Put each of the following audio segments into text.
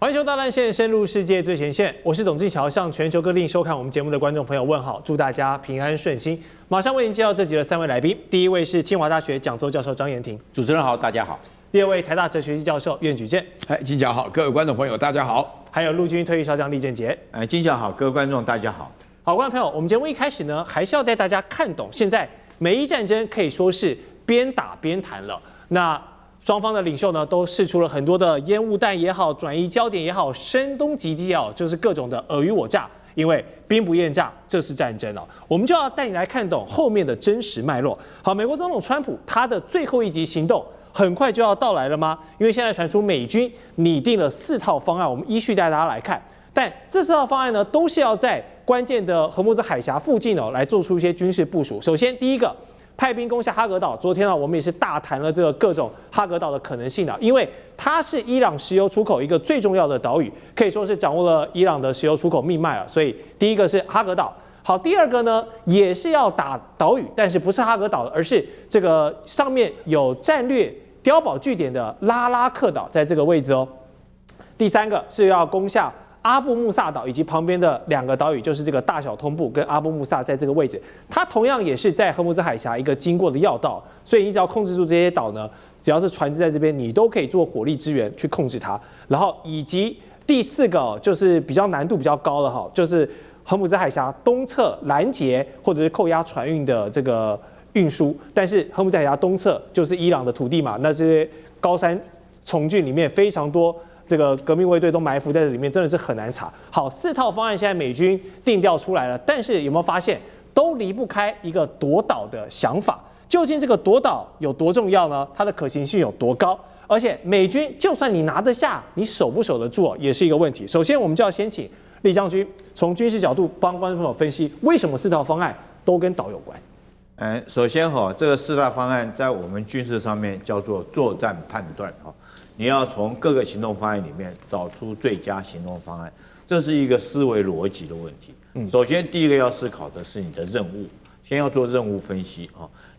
环球大乱线，深入世界最前线。我是董志乔，向全球各地收看我们节目的观众朋友问好，祝大家平安顺心。马上为您介绍这集的3位来宾。第一位是清华大学讲座教授张妍婷，主持人好，大家好。第二位台大哲学系教授苑举健，金乔好，各位观众朋友大家好。还有陆军退役少将厉正杰，金乔好，各位观众大家好。好，观众朋友，我们节目一开始呢，还是要带大家看懂现在美伊战争可以说是边打边谈了。那双方的领袖呢，都释出了很多的烟雾弹也好，转移焦点也好，声东击西也好，就是各种的尔虞我诈。因为兵不厌诈，这是战争哦。我们就要带你来看懂后面的真实脉络。好，美国总统川普他的最后一级行动很快就要到来了吗？因为现在传出美军拟定了4套方案，我们依序带大家来看。但这4套方案呢，都是要在关键的荷姆兹海峡附近来做出一些军事部署。首先，第一个，派兵攻下哈格岛。昨天我们也是大谈了这个各种哈格岛的可能性的，因为它是伊朗石油出口一个最重要的岛屿，可以说是掌握了伊朗的石油出口命脉了。所以第一个是哈格岛。好，第二个呢，也是要打岛屿，但是不是哈格岛，而是这个上面有战略碉堡据点的拉拉克岛，在这个位置哦。第三个是要攻下阿布穆萨岛以及旁边的2个岛屿，就是这个大小通布跟阿布穆萨在这个位置，它同样也是在荷姆兹海峡一个经过的要道，所以你只要控制住这些岛呢，只要是船只在这边，你都可以做火力支援去控制它。然后以及第4个就是比较难度比较高了哈，就是荷姆兹海峡东侧拦截或者是扣押船运的这个运输，但是荷姆兹海峡东侧就是伊朗的土地嘛，那这些高山丛峻里面非常多。这个革命卫队都埋伏在这里面，真的是很难查。好，4套方案现在美军定调出来了，但是有没有发现都离不开一个夺岛的想法？究竟这个夺岛有多重要呢？它的可行性有多高？而且美军就算你拿得下，你守不守得住也是一个问题。首先，我们就要先请厉将军从军事角度帮观众朋友分析，为什么4套方案都跟岛有关？首先这个4大方案在我们军事上面叫做作战判断你要从各个行动方案里面找出最佳行动方案，这是一个思维逻辑的问题。首先第一个要思考的是你的任务，先要做任务分析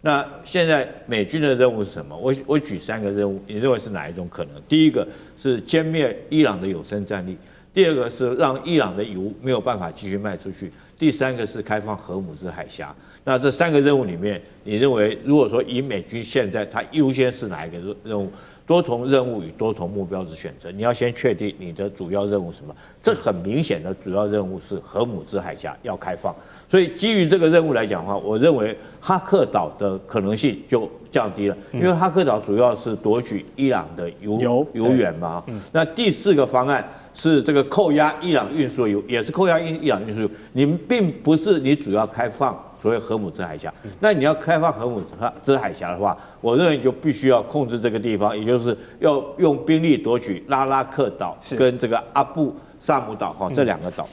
那现在美军的任务是什么？我举3个任务，你认为是哪一种可能？第一个是歼灭伊朗的有生战力，第二个是让伊朗的油没有办法继续卖出去，第3个是开放荷姆兹海峡。那这3个任务里面，你认为如果说以美军现在它优先是哪一个任务？多重任务与多重目标之选择，你要先确定你的主要任务是什么。这很明显的主要任务是荷姆兹海峡要开放，所以基于这个任务来讲的话，我认为哈克岛的可能性就降低了，因为哈克岛主要是夺取伊朗的油源嘛。那第4个方案是这个扣押伊朗运输油，也是扣押伊朗运输油，你们并不是你主要开放所谓荷姆兹海峡，那你要开放荷姆兹海峡的话，我认为就必须要控制这个地方，也就是要用兵力夺取拉拉克岛跟这个阿布萨姆岛这2个岛。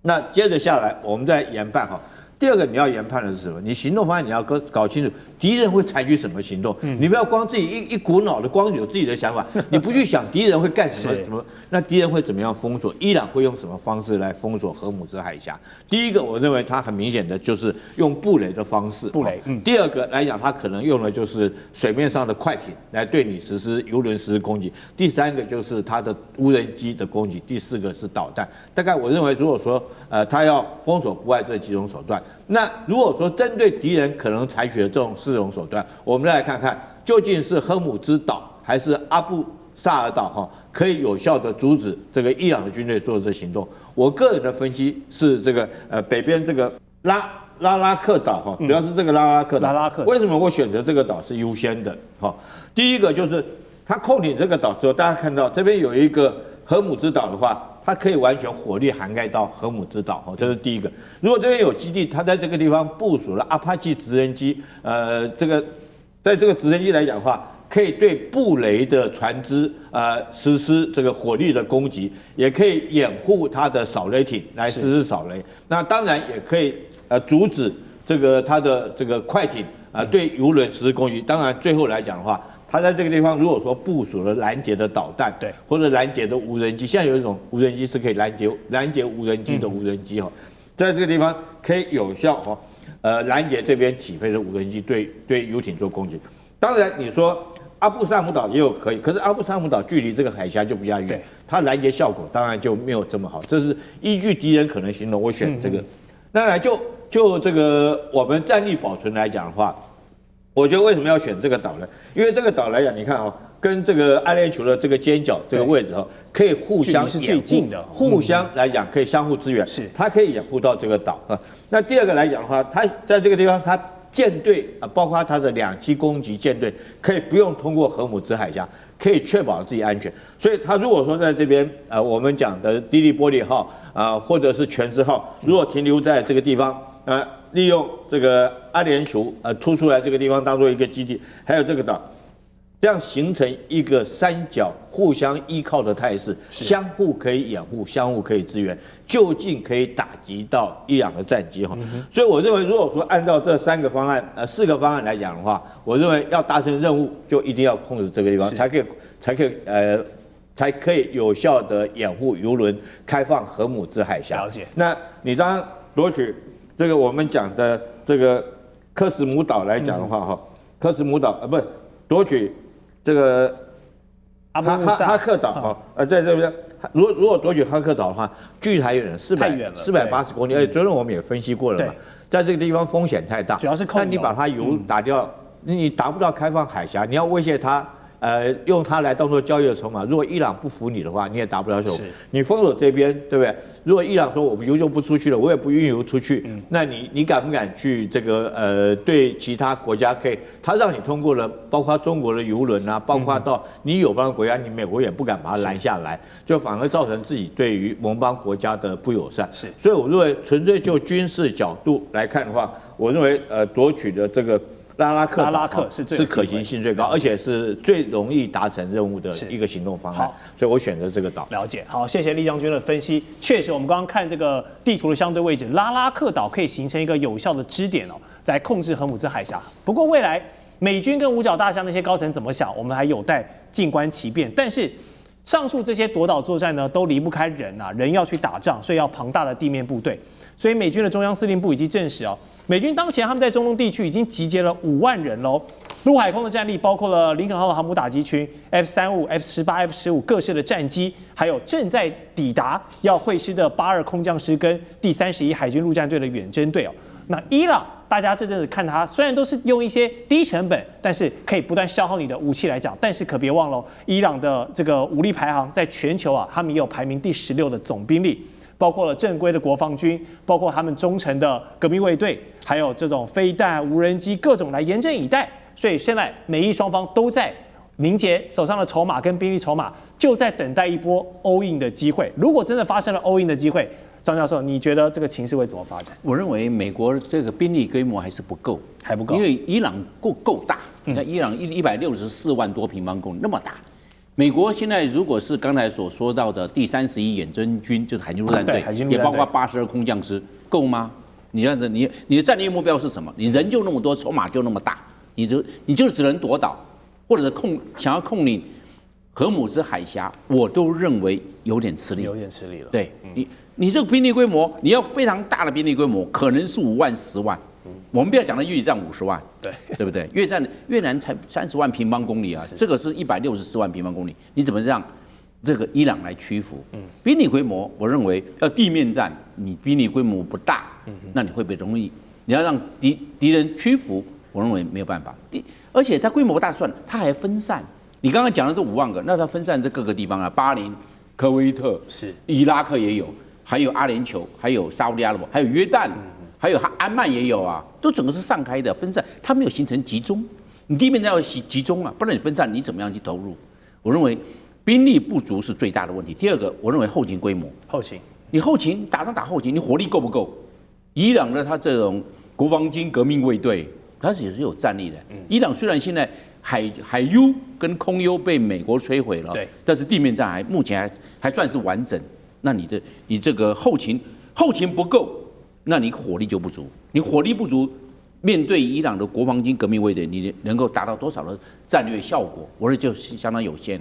那接着下来，我们再研判第二个你要研判的是什么？你行动方案你要搞清楚敌人会采取什么行动，你不要光自己一股脑的光有自己的想法，你不去想敌人会干什么，那敌人会怎么样封锁？伊朗会用什么方式来封锁荷姆兹海峡？第一个，我认为它很明显的就是用布雷的方式。布雷。第二个来讲，它可能用的就是水面上的快艇来对你实施油轮实施攻击。第3个就是它的无人机的攻击。第4个是导弹。大概我认为，如果说它要封锁不外这几种手段，那如果说针对敌人可能采取的这种4种手段，我们来看看究竟是荷姆兹岛还是阿布萨尔岛可以有效的阻止这个伊朗的军队做这行动。我个人的分析是这个北边这个拉拉克岛主要是这个拉拉克岛。为什么我选择这个岛是优先的？第一个就是它控制这个岛之后，大家看到这边有一个荷姆兹岛的话，它可以完全火力涵盖到荷姆兹岛，这是第一个。如果这边有基地，它在这个地方部署了阿帕奇直升机，在这个直升机来讲的话，可以对布雷的船只实施这个火力的攻击，也可以掩护它的扫雷艇来实施扫雷。那当然也可以阻止这个它的这个快艇对油轮实施攻击。当然最后来讲的话，它在这个地方如果说部署了拦截的导弹，对，或者拦截的无人机，现在有一种无人机是可以拦截无人机的无人机在这个地方可以有效拦截这边起飞的无人机对游艇做攻击。当然你说阿布萨姆岛也有可以，可是阿布萨姆岛距离这个海峡就比较远，它拦截效果当然就没有这么好。这是依据敌人可能行动，我选这个。当然就这个我们战力保存来讲的话，我觉得为什么要选这个岛呢？因为这个岛来讲，你看哦，跟这个阿联酋的这个尖角这个位置哦，可以互相是最近的，互相来讲可以相互支援，是它可以掩护到这个岛啊。那第二个来讲的话，它在这个地方它。舰队啊，包括它的2栖攻击舰队，可以不用通过荷姆兹海峡，可以确保自己安全。所以，它如果说在这边，我们讲的迪利波利号啊，或者是全知号，如果停留在这个地方，利用这个阿联酋突出来这个地方当做一个基地，还有这个岛，这样形成一个三角互相依靠的态势，相互可以掩护，相互可以支援，就近可以打击到伊朗的战机哈。所以我认为，如果说按照这4个方案来讲的话，我认为要达成任务，就一定要控制这个地方，才可以有效的掩护油轮开放荷姆兹海峡。了解。那你当然夺取这个我们讲的这个克什姆岛来讲的话哈，克什姆岛不是夺取。这个哈克岛啊，在这边，如果夺取哈克岛的话，距离太远了，480公里，而且昨天我们也分析过了嘛，在这个地方风险太大，主要是但你把它油打掉，你达不到开放海峡，你要威胁它。用它来当做交易的筹码。如果伊朗不服你的话，你也达不了手。你封锁这边，对不对？如果伊朗说我油就不出去了，我也不运油出去，那你敢不敢去这个对其他国家可以？他让你通过了，包括中国的油轮啊，包括到你友邦国家，你美国也不敢把它拦下来，就反而造成自己对于盟邦国家的不友善。所以我认为纯粹就军事角度来看的话，我认为夺取的这个。拉拉克是可行性最高，而且是最容易达成任务的一个行动方案，所以我选择这个岛。了解，好，谢谢厉将军的分析。确实，我们刚刚看这个地图的相对位置，拉拉克岛可以形成一个有效的支点哦，来控制荷姆兹海峡。不过未来美军跟五角大厦那些高层怎么想，我们还有待静观其变。但是上述这些夺岛作战呢，都离不开人啊，人要去打仗，所以要庞大的地面部队。所以美军的中央司令部已经证实哦，美军当前他们在中东地区已经集结了5万人喽。陆海空的战力包括了林肯号的航母打击群、F-35、F-18、F-15各式的战机，还有正在抵达要会师的82空降师跟第31海军陆战队的远征队哦。那伊朗，大家这阵子看它，虽然都是用一些低成本，但是可以不断消耗你的武器来讲，但是可别忘了，伊朗的这个武力排行在全球啊，他们也有排名第16的总兵力。包括了正规的国防军，包括他们忠诚的革命卫队，还有这种飞弹、无人机各种来严阵以待。所以现在美伊双方都在凝结手上的筹码跟兵力筹码，就在等待一波 all in 的机会。如果真的发生了 all in 的机会，张教授，你觉得这个情势会怎么发展？我认为美国这个兵力规模还是不够，还不够，因为伊朗够大。你看伊朗164万多平方公里那么大。美国现在如果是刚才所说到的第31远征军，就是海军陆战队，也包括82空降师，够吗？你这样子，你的战略目标是什么？你人就那么多，筹码就那么大，你就只能夺岛，或者是想要控领荷姆兹海峡，我都认为有点吃力，有点吃力了。对你这个兵力规模，你要非常大的兵力规模，可能是5万、10万。我们不要讲到越战50万，对不对？越南才30万平方公里啊，这个是164万平方公里，你怎么让这个伊朗来屈服？兵力规模，我认为要地面战，你兵力规模不大，那你会不会容易？你要让敌人屈服，我认为没有办法。而且它规模大算，它还分散。你刚刚讲的这5万个，那它分散在各个地方啊，巴林、科威特、伊拉克也有，还有阿联酋，还有沙烏地阿拉伯，还有约旦。还有安曼也有啊，都整个是散开的分散，它没有形成集中。你地面要集中啊，不然你分散，你怎么样去投入？我认为兵力不足是最大的问题。第二个，我认为后勤规模，你后勤打后勤，你火力够不够？伊朗的他这种国防军革命卫队，它也是有战力的。伊朗虽然现在海优跟空优被美国摧毁了，但是地面战目前还算是完整。那你这个后勤不够。那你火力就不足，你火力不足，面对伊朗的国防军革命卫队，你能够达到多少的战略效果？我认为就是相当有限。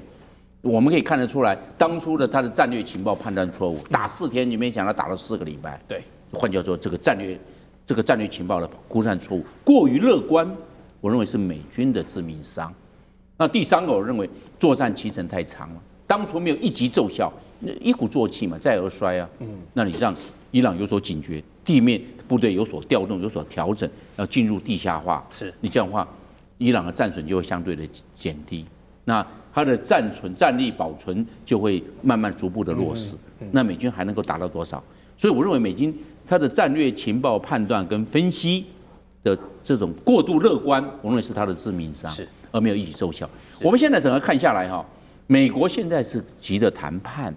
我们可以看得出来，当初的他的战略情报判断错误，打4天，你没想到打了4个礼拜。对，换句话说，这个战略情报的估算错误过于乐观，我认为是美军的致命伤。那第3个，我认为作战期程太长了。当初没有一击奏效，一鼓作气嘛，再而衰啊。那你让伊朗有所警觉，地面部队有所调动，有所调整，要进入地下化。是你这样的话，伊朗的战损就会相对的减低，那它的战力保存就会慢慢逐步的落实。那美军还能够达到多少？所以我认为美军它的战略情报判断跟分析的这种过度乐观，我认为是它的致命伤，而没有一举奏效。我们现在整个看下来哈，美国现在是急的谈判，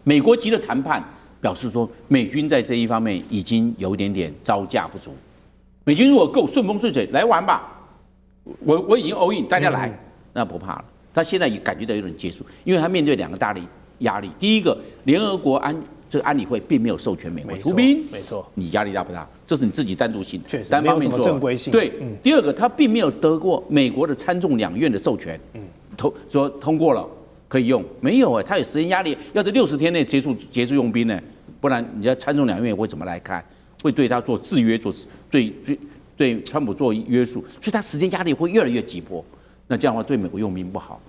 美国急的谈判表示说美军在这一方面已经有一点点招架不足。美军如果够顺风顺水来玩吧，我已经 all in， 大家来，那不怕了。他现在也感觉到有点结束，因为他面对两个大的压力。第一个，联合国安理会并没有授权美国出兵，没错，你压力大不大？这是你自己单独性，确实单方面做，正规性。对，第二个，他并没有得过美国的参众两院的授权，说通过了可以用，没有哎，他有时间压力，要在60天内结束用兵呢，不然你要参众两院会怎么来看？会对他做制约，对川普做约束，所以他时间压力会越来越急迫。那这样的话对美国用兵不好，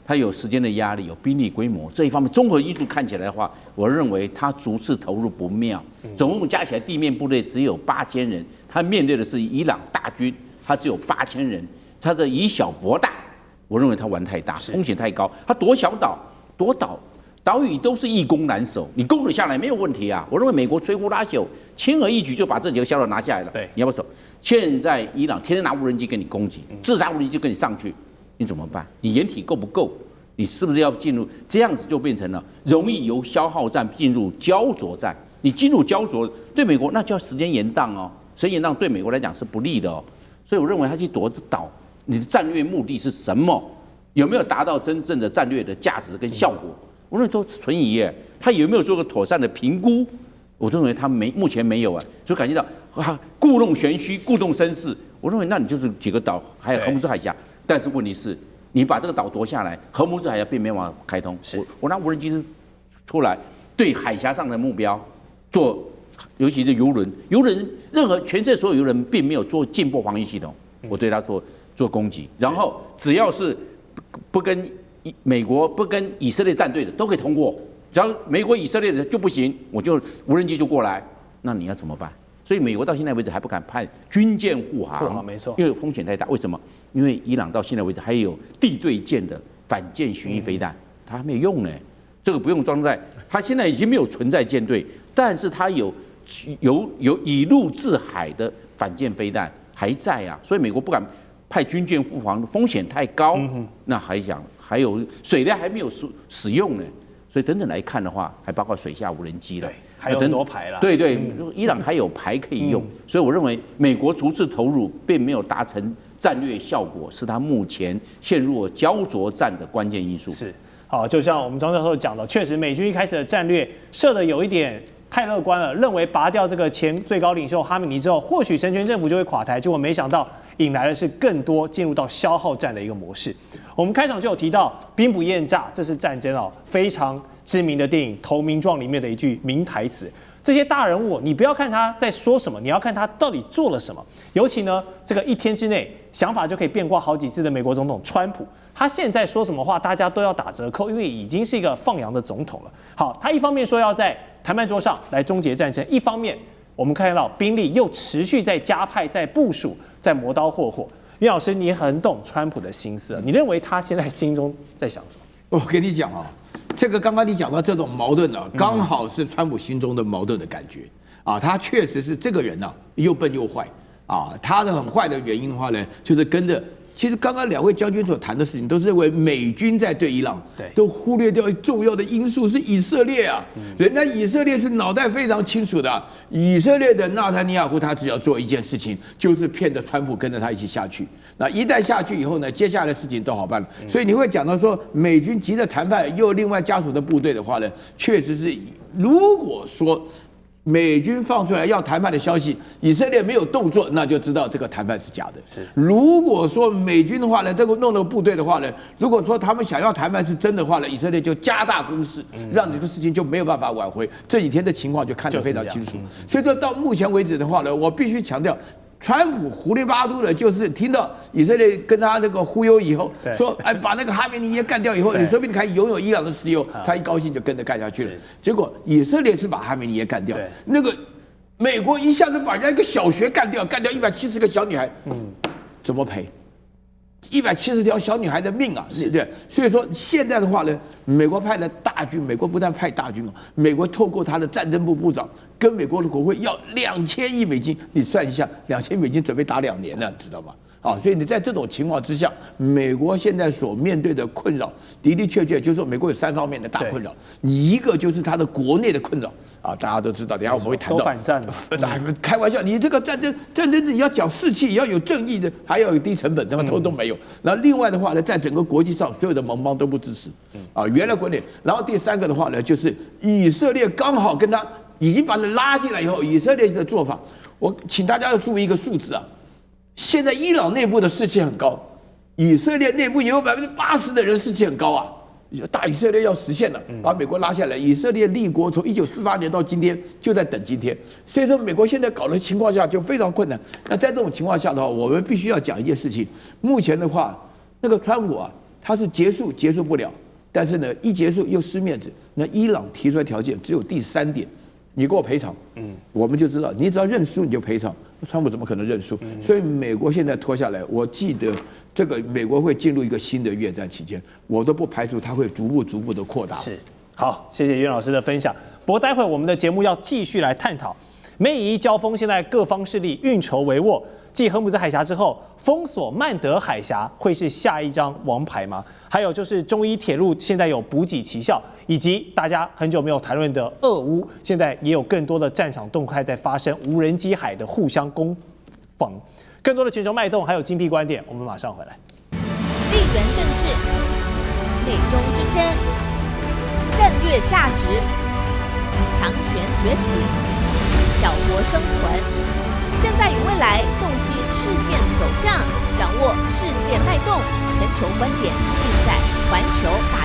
他有时间的压力，有兵力规模这一方面综合因素看起来的话，我认为他逐次投入不妙，总共加起来地面部队只有8000人，他面对的是伊朗大军，他只有8000人，他的以小博大，我认为他玩太大，风险太高，他夺小岛，岛屿都是易攻难守，你攻得下来没有问题啊。我认为美国摧枯拉朽，轻而易举就把这几个小岛拿下来了。对，你要不守？现在伊朗天天拿无人机给你攻击，自杀无人机就跟你上去，你怎么办？你掩体够不够？你是不是要进入这样子就变成了容易由消耗战进入焦灼战？你进入焦灼，对美国那就要时间延宕哦，时间延宕对美国来讲是不利的哦。所以我认为他去夺岛，你的战略目的是什么？有没有达到真正的战略的价值跟效果？我认为都存疑耶。他有没有做个妥善的评估？我认为他目前没有啊，就感觉到故弄玄虚、故弄绅士。我认为那你就是几个岛，还有荷姆斯海峡，但是问题是，你把这个岛夺下来，荷姆斯海峡并没有办法开通。我拿无人机出来，对海峡上的目标做，尤其是游轮，全世界所有游轮并没有做进步防御系统，我对它做攻击，然后只要是不跟美国不跟以色列站队的都可以通过，只要美国以色列的就不行，我就无人机就过来，那你要怎么办？所以美国到现在为止还不敢派军舰护航，没错，因为风险太大。为什么？因为伊朗到现在为止还有地对舰的反舰巡弋飞弹，它还没有用呢。这个不用装载，它现在已经没有存在舰队，但是它有以陆制海的反舰飞弹还在啊，所以美国不敢派军舰护航，风险太高。那还有水雷还没有使用呢，所以等等来看的话，还包括水下无人机了，还有很多牌了。对，伊朗还有牌可以用，所以我认为美国逐次投入并没有达成战略效果，是它目前陷入焦灼战的关键因素。是，好，就像我们张教授讲的，确实美军一开始的战略设的有一点太乐观了，认为拔掉这个前最高领袖哈米尼之后，或许神权政府就会垮台，结果没想到引来的是更多进入到消耗战的一个模式。我们开场就有提到兵不厌诈，这是战争非常知名的电影《投名状》里面的一句名台词。这些大人物，你不要看他在说什么，你要看他到底做了什么。尤其呢，这个一天之内想法就可以变卦好几次的美国总统川普，他现在说什么话，大家都要打折扣，因为已经是一个放羊的总统了。好，他一方面说要在谈判桌上来终结战争，一方面我们看到兵力又持续在加派、在部署、在磨刀霍霍。袁老师，你很懂川普的心思，你认为他现在心中在想什么？我跟你讲这个刚刚你讲到这种矛盾刚好是川普心中的矛盾的感觉他确实是这个人又笨又坏他的很坏的原因的话呢，就是跟着。其实刚刚两位将军所谈的事情，都是认为美军在对伊朗，都忽略掉重要的因素是以色列人家以色列是脑袋非常清楚的，以色列的纳坦尼亚胡他只要做一件事情，就是骗着川普跟着他一起下去。那一旦下去以后呢，接下来的事情都好办了。所以你会讲到说，美军急着谈判，又另外加属的部队的话呢，确实是如果说。美军放出来要谈判的消息，以色列没有动作，那就知道这个谈判是假的。如果说美军的话呢，这个弄那个部队的话呢，如果说他们想要谈判是真的话呢，以色列就加大攻势，让这个事情就没有办法挽回。这几天的情况就看得非常清楚。所以说到目前为止的话呢，我必须强调，川普胡里八嘟的，就是听到以色列跟他那个忽悠以后，说哎把那个哈梅尼耶干掉以后，你说不定可以拥有伊朗的石油，他一高兴就跟着干下去了。结果以色列是把哈梅尼耶干掉，那个美国一下子把人家一个小学干掉170个小女孩，怎么赔？170条小女孩的命啊，对不对？所以说现在的话呢，美国派了大军，美国不但派大军，美国透过他的战争部部长跟美国的国会要2000亿美金，你算一下，2000亿美金准备打2年了，知道吗？啊，所以你在这种情况之下，美国现在所面对的困扰的的确确就是说，美国有3方面的大困扰，一个就是它的国内的困扰啊，大家都知道，等一下我们会谈到。都反战了，开玩笑，你这个战争你要讲士气，也要有正义的，还要有低成本，他们都没有。那另外的话呢，在整个国际上，所有的盟邦都不支持，啊，原来国内。然后第3个的话呢，就是以色列刚好跟他已经把他拉进来以后，以色列的做法，我请大家要注意一个数字啊。现在伊朗内部的士气很高，以色列内部也有80%的人士气很高啊。大以色列要实现了，把美国拉下来。以色列立国从1948年到今天，就在等今天。所以说，美国现在搞的情况下就非常困难。那在这种情况下的话，我们必须要讲一件事情。目前的话，那个川普啊，他是结束不了，但是呢，一结束又失面子。那伊朗提出来条件只有第3点。你给我赔偿，我们就知道，你只要认输你就赔偿。川普怎么可能认输？所以美国现在拖下来，我记得这个美国会进入一个新的越战期间，我都不排除它会逐步的扩大。是，好，谢谢袁老师的分享。不过待会我们的节目要继续来探讨美以伊交锋，现在各方势力运筹帷幄。继荷姆兹海峡之后，封锁曼德海峡会是下一张王牌吗？还有就是中伊铁路现在有补给奇效，以及大家很久没有谈论的俄乌，现在也有更多的战场动态在发生，无人机海的互相攻防，更多的全球脉动还有精辟观点，我们马上回来。地缘政治、美中之争、战略价值、强权崛起、小国生存。现在与未来，洞悉事件走向，掌握世界脉动，全球观点尽在环球大